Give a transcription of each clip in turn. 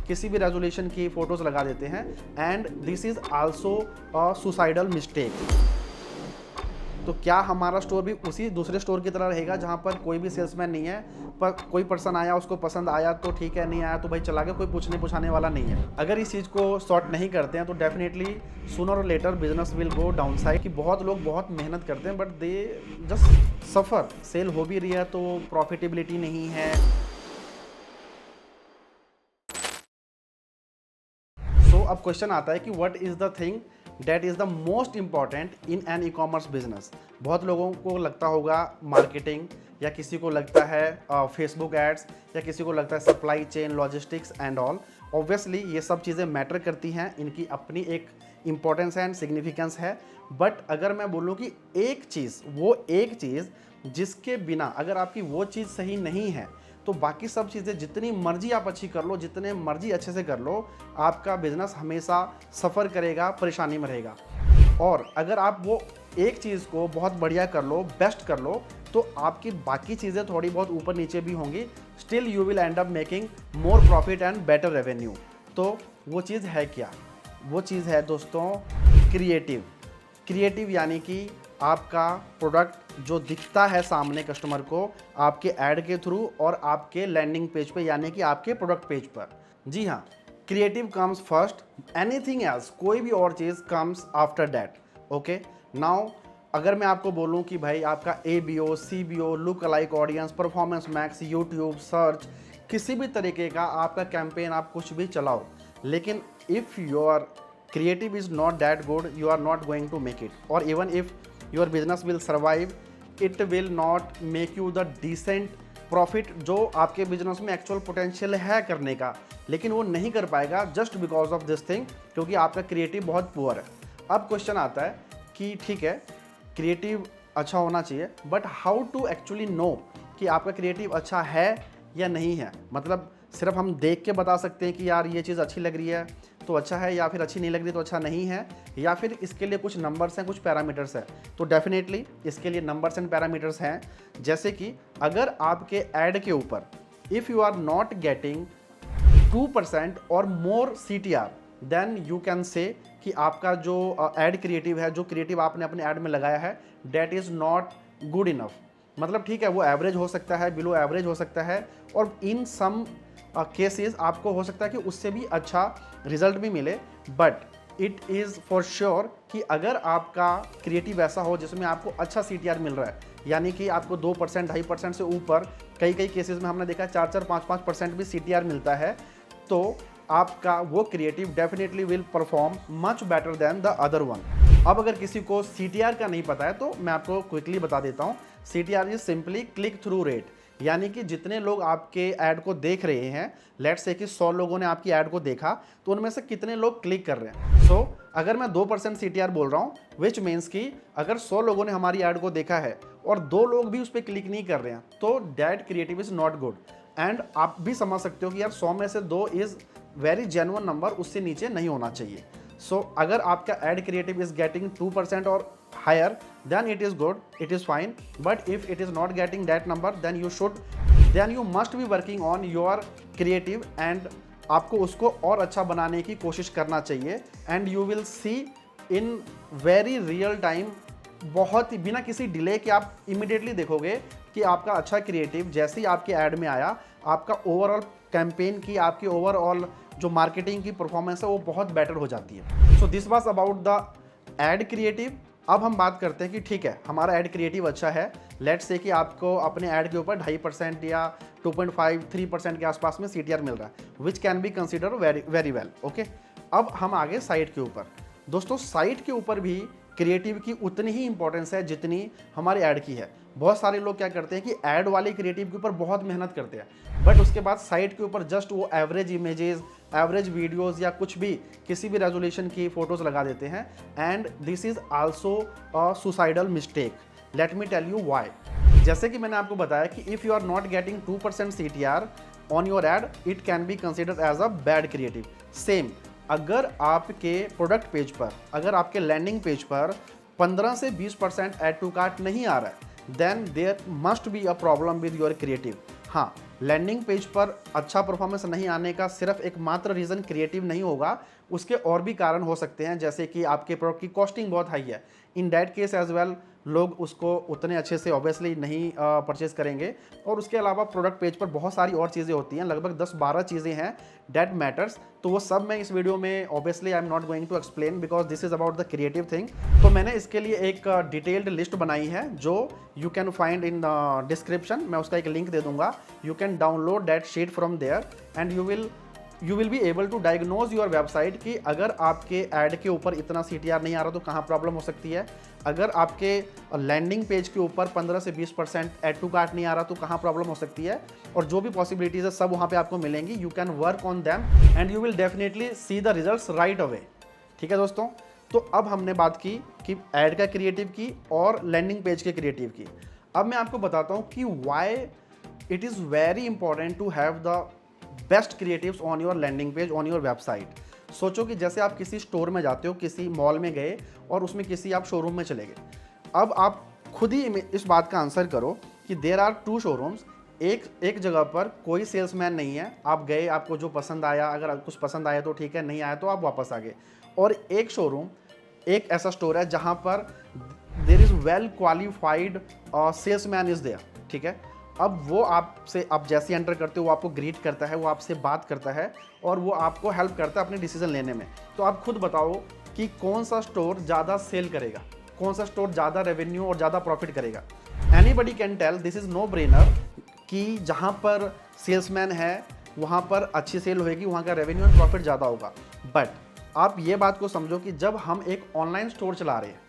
किसी भी रेजोल्यूशन की फ़ोटोज़ लगा देते हैं, and this is also a suicidal mistake. तो क्या हमारा स्टोर भी उसी दूसरे स्टोर की तरह रहेगा जहाँ पर कोई भी सेल्समैन नहीं है, पर कोई पर्सन आया, उसको पसंद आया तो ठीक है, नहीं आया तो भाई चला गया, कोई पूछने पुछाने वाला नहीं है। अगर इस चीज़ को सॉर्ट नहीं करते हैं तो डेफिनेटली सूनर और later business will go down side. कि बहुत लोग बहुत मेहनत करते हैं but they just suffer. Sale हो भी रही है तो प्रॉफिटेबिलिटी नहीं है। सो अब क्वेश्चन आता है कि what is the thing that is the most important in an e commerce business. बहुत लोगों को लगता होगा मार्केटिंग, या किसी को लगता है फेसबुक एड्स, या किसी को लगता है supply chain, logistics and all. Obviously ये सब चीज़ें मैटर करती हैं, इनकी अपनी एक इम्पॉर्टेंस है एंड सिग्निफिकेंस है। बट अगर मैं बोलूँ कि एक चीज़, वो एक चीज़ जिसके बिना अगर आपकी वो चीज़ सही नहीं है तो बाकी सब चीज़ें जितनी मर्जी आप अच्छी कर लो, जितने मर्जी अच्छे से कर लो, आपका बिजनेस हमेशा सफ़र करेगा, परेशानी में रहेगा। और अगर आप वो एक चीज़ को बहुत बढ़िया कर लो, बेस्ट कर लो, तो आपकी बाकी चीज़ें थोड़ी बहुत ऊपर नीचे भी होंगी, still you will and up making more profit and better revenue. तो वो चीज़ है क्या? वो चीज़ है दोस्तों क्रिएटिव। क्रिएटिव यानी कि आपका प्रोडक्ट जो दिखता है सामने कस्टमर को आपके ऐड के थ्रू और आपके लैंडिंग पेज पे, यानी कि आपके प्रोडक्ट पेज पर। जी हाँ, creative comes first, anything else, कोई भी और चीज़ comes after that. Okay, now अगर मैं आपको बोलूं कि भाई आपका ABO, CBO, look alike audience, performance max, YouTube search, किसी भी तरीके का आपका कैंपेन आप कुछ भी चलाओ, लेकिन if your creative is not that good, you are not going to make it. Or even if your business will survive, it will not make you the decent profit जो आपके बिजनेस में actual potential है करने का, लेकिन वो नहीं कर पाएगा just because of this thing, क्योंकि आपका क्रिएटिव बहुत पुअर है। अब क्वेश्चन आता है कि ठीक है, क्रिएटिव अच्छा होना चाहिए, but how to actually know कि आपका क्रिएटिव अच्छा है या नहीं है। मतलब सिर्फ हम देख के बता सकते हैं कि यार ये चीज़ अच्छी लग रही है तो अच्छा है, या फिर अच्छी नहीं लग रही तो अच्छा नहीं है, या फिर इसके लिए कुछ नंबर्स हैं, कुछ पैरामीटर्स हैं। तो डेफिनेटली इसके लिए नंबर्स एंड पैरामीटर्स हैं, जैसे कि अगर आपके ऐड के ऊपर if you are not getting 2% और more CTR, then you can say कि आपका जो ऐड क्रिएटिव है, जो क्रिएटिव आपने अपने ऐड में लगाया है, that is not good enough. मतलब ठीक है, वो एवरेज हो सकता है, बिलो एवरेज हो सकता है, और इन सम केसेस आपको हो सकता है कि उससे भी अच्छा रिजल्ट भी मिले। But it is for sure कि अगर आपका क्रिएटिव ऐसा हो जिसमें आपको अच्छा CTR मिल रहा है, यानी कि आपको 2%, 2.5% से ऊपर, कई केसेस में हमने देखा 4-4, 5-5% भी CTR मिलता है, तो आपका वो creative definitely will perform much better than the other one. अब अगर किसी को CTR का नहीं पता है तो मैं आपको क्विकली बता देता हूँ। CTR is simply click through rate, यानी कि जितने लोग आपके ऐड को देख रहे हैं, लेट्स से कि 100 लोगों ने आपकी ऐड को देखा, तो उनमें से कितने लोग क्लिक कर रहे हैं। सो अगर मैं 2% CTR बोल रहा हूँ, विच मीन्स कि अगर 100 लोगों ने हमारी ऐड को देखा है और 2 लोग भी उस पर क्लिक नहीं कर रहे हैं, तो that creative is not good. And आप भी समझ सकते हो कि यार 100 में से 2 इज़ वेरी जेन्युइन नंबर, उससे नीचे नहीं होना चाहिए। सो अगर आपका एड क्रिएटिव इज गेटिंग 2% और higher, then it is good, it is fine. But if it is not getting that number, then you must be working on your creative, and आपको उसको और अच्छा बनाने की कोशिश करना चाहिए। And you will see in very real time, बहुत ही बिना किसी डिले के आप इमिडिएटली देखोगे कि आपका अच्छा क्रिएटिव जैसे ही आपके ऐड में आया, आपका ओवरऑल कैंपेन की, आपकी ओवरऑल जो मार्केटिंग की परफॉर्मेंस है वो बहुत बेटर हो जाती है। So this was about the ad creative. अब हम बात करते हैं कि ठीक है, हमारा ऐड क्रिएटिव अच्छा है, लेट्स से कि आपको अपने ऐड के ऊपर 2.5% या 2.5, 3% के आसपास में CTR मिल रहा है, which can be consider very well. Okay, अब हम आगे साइट के ऊपर। दोस्तों साइट के ऊपर भी क्रिएटिव की उतनी ही इंपॉर्टेंस है जितनी हमारे ऐड की है। बहुत सारे लोग क्या करते हैं कि ऐड वाले क्रिएटिव के ऊपर बहुत मेहनत करते हैं, बट उसके बाद साइट के ऊपर जस्ट वो एवरेज इमेजेस, एवरेज वीडियोस या कुछ भी किसी भी रेजोल्यूशन की फ़ोटोज़ लगा देते हैं, and this is also a suicidal mistake. Let me tell you why. जैसे कि मैंने आपको बताया कि if you are not getting 2% CTR on your ad, it can be considered as a bad creative. Same अगर आपके प्रोडक्ट पेज पर, अगर आपके लैंडिंग पेज पर 15 से 20% ऐड टू कार्ट नहीं आ रहा है, then there must be a problem with your creative. हाँ, लैंडिंग पेज पर अच्छा परफॉर्मेंस नहीं आने का सिर्फ एकमात्र रीज़न क्रिएटिव नहीं होगा, उसके और भी कारण हो सकते हैं, जैसे कि आपके प्रोडक्ट की कॉस्टिंग बहुत हाई है। In that case as well लोग उसको उतने अच्छे से ऑब्वियसली नहीं परचेज करेंगे। और उसके अलावा प्रोडक्ट पेज पर बहुत सारी और चीज़ें होती हैं, लगभग 10-12 चीज़ें हैं दैट मैटर्स। तो वो सब मैं इस वीडियो में obviously I am not going to explain because this is about the creative thing. तो मैंने इसके लिए एक डिटेल्ड लिस्ट बनाई है जो you can find in description. मैं उसका एक लिंक दे दूंगा, you can download that sheet from there and you will be able to diagnose your website कि अगर आपके ऐड के ऊपर इतना CTR नहीं आ रहा तो कहाँ प्रॉब्लम हो सकती है, अगर आपके लैंडिंग पेज के ऊपर 15 से 20% ऐड टू कार्ट नहीं आ रहा तो कहाँ प्रॉब्लम हो सकती है, और जो भी पॉसिबिलिटीज है सब वहाँ पे आपको मिलेंगी। You can work on them and you will definitely see the results right away. ठीक है दोस्तों, तो अब हमने बात की कि ऐड का क्रिएटिव की और लैंडिंग पेज के क्रिएटिव की। अब मैं आपको बताता हूँ कि why it is very important to have the best creatives on your landing page on your website. सोचो कि जैसे आप किसी स्टोर में जाते हो, किसी मॉल में गए और उसमें किसी आप शोरूम में चले गए। अब आप खुद ही इस बात का आंसर करो कि देयर आर 2 शोरूम्स। एक जगह पर कोई सेल्समैन नहीं है, आप गए, आपको जो पसंद आया, अगर कुछ पसंद आया तो ठीक है, नहीं आया तो आप वापस आ गए। और एक शोरूम, एक ऐसा स्टोर है जहाँ पर there is well qualified salesman is there. ठीक है, अब वो आपसे, आप जैसे एंटर करते हो वो आपको ग्रीट करता है, वो आपसे बात करता है और वो आपको हेल्प करता है अपने डिसीजन लेने में। तो आप खुद बताओ कि कौन सा स्टोर ज़्यादा सेल करेगा, कौन सा स्टोर ज़्यादा रेवेन्यू और ज़्यादा प्रॉफिट करेगा। Anybody can tell, this is no brainer कि जहाँ पर सेल्समैन है वहाँ पर अच्छी सेल होगी, वहाँ का रेवेन्यू एंड प्रॉफिट ज़्यादा होगा। बट आप ये बात को समझो कि जब हम एक ऑनलाइन स्टोर चला रहे हैं,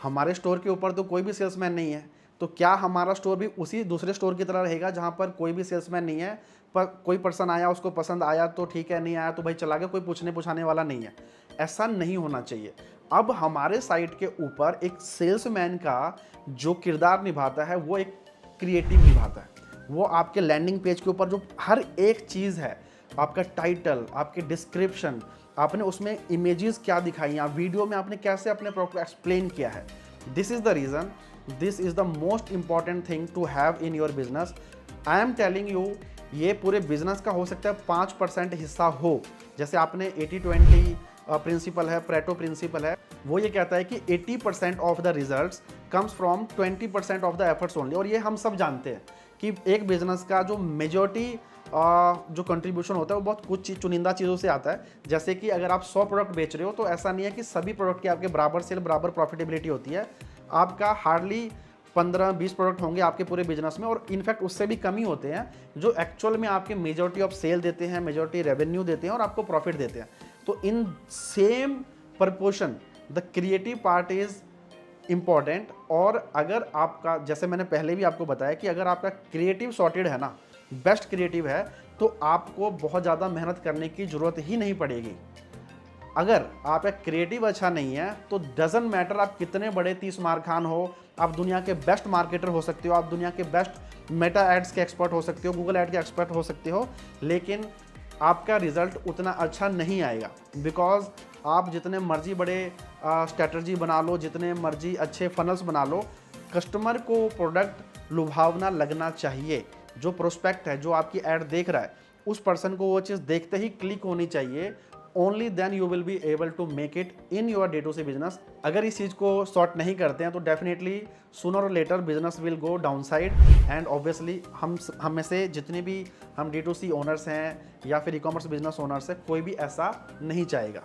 हमारे स्टोर के ऊपर तो कोई भी सेल्समैन नहीं है, तो क्या हमारा स्टोर भी उसी दूसरे स्टोर की तरह रहेगा जहाँ पर कोई भी सेल्समैन नहीं है, पर कोई पर्सन आया, उसको पसंद आया तो ठीक है, नहीं आया तो भाई चला गया, कोई पूछने पुछाने वाला नहीं है। ऐसा नहीं होना चाहिए। अब हमारे साइट के ऊपर एक सेल्समैन का जो किरदार निभाता है वो एक क्रिएटिव निभाता है। वो आपके लैंडिंग पेज के ऊपर जो हर एक चीज़ है, आपका टाइटल, आपके डिस्क्रिप्शन, आपने उसमें इमेजेस क्या दिखाई हैं, वीडियो में आपने कैसे अपने प्रोडक्ट को एक्सप्लेन किया है, this is the reason, this is the most important thing to have in your business. I am telling you, ये पूरे बिजनेस का हो सकता है 5% हिस्सा हो। जैसे आपने 80-20 प्रिंसिपल है, प्रेटो प्रिंसिपल है, वो ये कहता है कि 80% of the results comes from 20% of the efforts only. और ये हम सब जानते हैं कि एक बिजनेस का जो मेजॉरिटी जो कंट्रीब्यूशन होता है वो बहुत कुछ चुनिंदा चीज़ों से आता है। जैसे कि अगर आप 100 प्रोडक्ट बेच रहे हो तो ऐसा नहीं है कि सभी प्रोडक्ट की आपके बराबर सेल, बराबर प्रॉफिटेबिलिटी होती है। आपका हार्डली 15-20 प्रोडक्ट होंगे आपके पूरे बिजनेस में, और इनफैक्ट उससे भी कम ही होते हैं जो एक्चुअल में आपके मेजॉरिटी ऑफ सेल देते हैं, मेजॉरिटी रेवेन्यू देते हैं और आपको प्रॉफिट देते हैं। तो in same proportion the creative part is important. और अगर आपका, जैसे मैंने पहले भी आपको बताया कि अगर आपका क्रिएटिव सॉर्टेड है ना, बेस्ट क्रिएटिव है, तो आपको बहुत ज़्यादा मेहनत करने की ज़रूरत ही नहीं पड़ेगी। अगर आपका क्रिएटिव अच्छा नहीं है तो डजंट मैटर आप कितने बड़े 30 मार खान हो, आप दुनिया के बेस्ट मार्केटर हो सकते हो, आप दुनिया के बेस्ट मेटा एड्स के एक्सपर्ट हो सकते हो, गूगल एड के एक्सपर्ट हो सकते हो, लेकिन आपका रिजल्ट उतना अच्छा नहीं आएगा। बिकॉज आप जितने मर्जी बड़े स्ट्रैटेजी बना लो, जितने मर्जी अच्छे फनल्स बना लो, कस्टमर को प्रोडक्ट लुभावना लगना चाहिए। जो प्रोस्पेक्ट है, जो आपकी ऐड देख रहा है, उस पर्सन को वो चीज़ देखते ही क्लिक होनी चाहिए। Only then you will be able to make it in your D2C business. अगर इस चीज़ को सॉर्ट नहीं करते हैं तो डेफिनेटली सूनर और later business will go down side. And obviously हम में से जितने भी हम D2C ओनर्स हैं या फिर ई-कॉमर्स बिजनेस ओनर्स हैं, कोई भी ऐसा नहीं चाहेगा।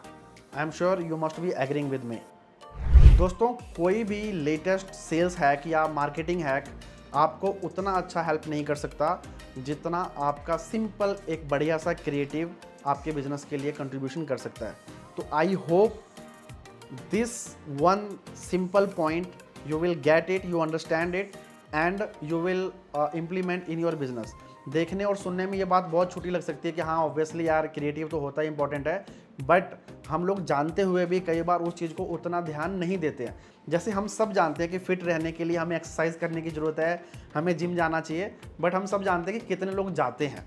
I am sure you must be agreeing with me. दोस्तों, कोई भी लेटेस्ट सेल्स हैक या मार्केटिंग हैक आपको उतना अच्छा हेल्प नहीं कर सकता जितना आपका सिंपल एक बढ़िया सा क्रिएटिव आपके बिजनेस के लिए कंट्रीब्यूशन कर सकता है। तो I hope this one simple point you will get it, you understand it and you will implement in your business. देखने और सुनने में ये बात बहुत छोटी लग सकती है कि हाँ ऑब्वियसली यार क्रिएटिव तो होता ही इंपॉर्टेंट है, बट हम लोग जानते हुए भी कई बार उस चीज़ को उतना ध्यान नहीं देते हैं। जैसे हम सब जानते हैं कि फिट रहने के लिए हमें एक्सरसाइज करने की ज़रूरत है, हमें जिम जाना चाहिए, बट हम सब जानते हैं कि कितने लोग जाते हैं।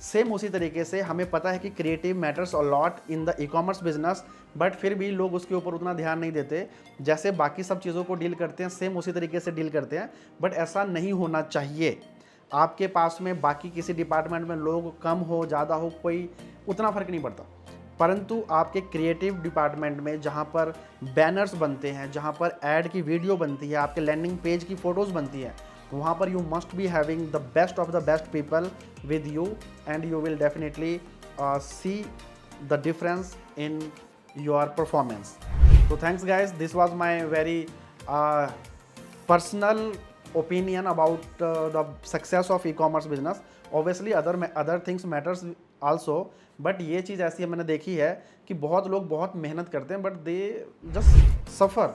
सेम उसी तरीके से हमें पता है कि creative matters a lot in the e-commerce business, but फिर भी लोग उसके ऊपर उतना ध्यान नहीं देते। जैसे बाकी सब चीज़ों को डील करते हैं, सेम उसी तरीके से डील करते हैं, बट ऐसा नहीं होना चाहिए। आपके पास में बाकी किसी डिपार्टमेंट में लोग कम हो ज़्यादा हो कोई उतना फ़र्क नहीं पड़ता, परंतु आपके क्रिएटिव डिपार्टमेंट में जहाँ पर बैनर्स बनते हैं, जहाँ पर ऐड की वीडियो बनती है, आपके लैंडिंग पेज की फ़ोटोज़ बनती है, वहाँ पर you must be having the best of the best people with you and you will definitely see the difference in your performance. So thanks guys, this was my very personal opinion about the success of e-commerce business. Obviously other things matters also, but ये चीज़ ऐसी है मैंने देखी है कि बहुत लोग बहुत मेहनत करते हैं but they just suffer,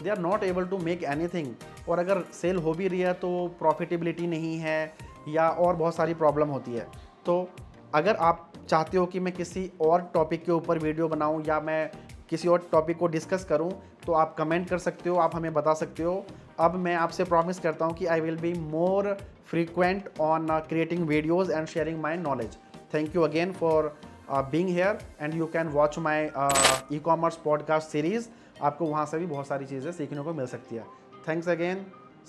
they are not able to make anything. और अगर सेल हो भी रही है तो प्रॉफिटेबिलिटी नहीं है या और बहुत सारी प्रॉब्लम होती है. तो अगर आप चाहते हो कि मैं किसी और टॉपिक के ऊपर वीडियो बनाऊं या मैं किसी और टॉपिक को डिस्कस करूं, तो आप कमेंट कर सकते हो, आप हमें बता सकते हो. अब मैं आपसे प्रॉमिस करता हूं कि I will be more frequent on creating videos and sharing my knowledge. Thank you again for being here and you can watch my e commerce podcast series. आपको वहाँ से भी बहुत सारी चीज़ें सीखने को मिल सकती है. Thanks again,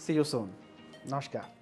see you soon. नमस्कार.